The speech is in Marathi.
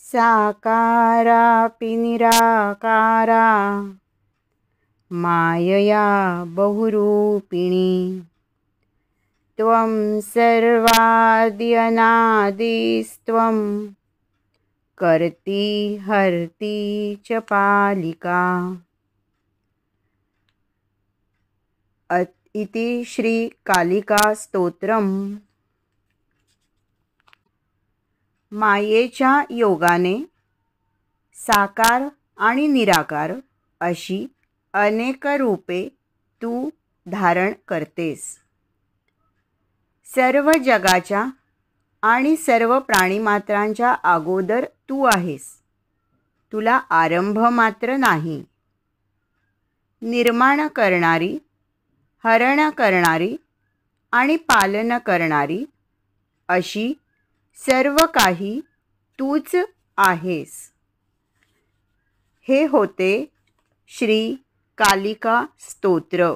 साकारापि निराकारा मायया बहुरूपिणी त्वं सर्वादि अनादिस्त्वं कर्ती हर्ती च पालिका। इति श्री कालिका स्तोत्रम। मायेच्या योगाने साकार आणि निराकार अशी अनेक रूपे तू धारण करतेस। सर्व जगाच्या आणि सर्व प्राणीमात्रांच्या अगोदर तू आहेस, तुला आरंभ मात्र नाही। निर्माण करणारी, हरण करणारी आणि पालन करणारी अशी सर्व काही तूच आहेस। हे होते श्री कालिका स्तोत्र।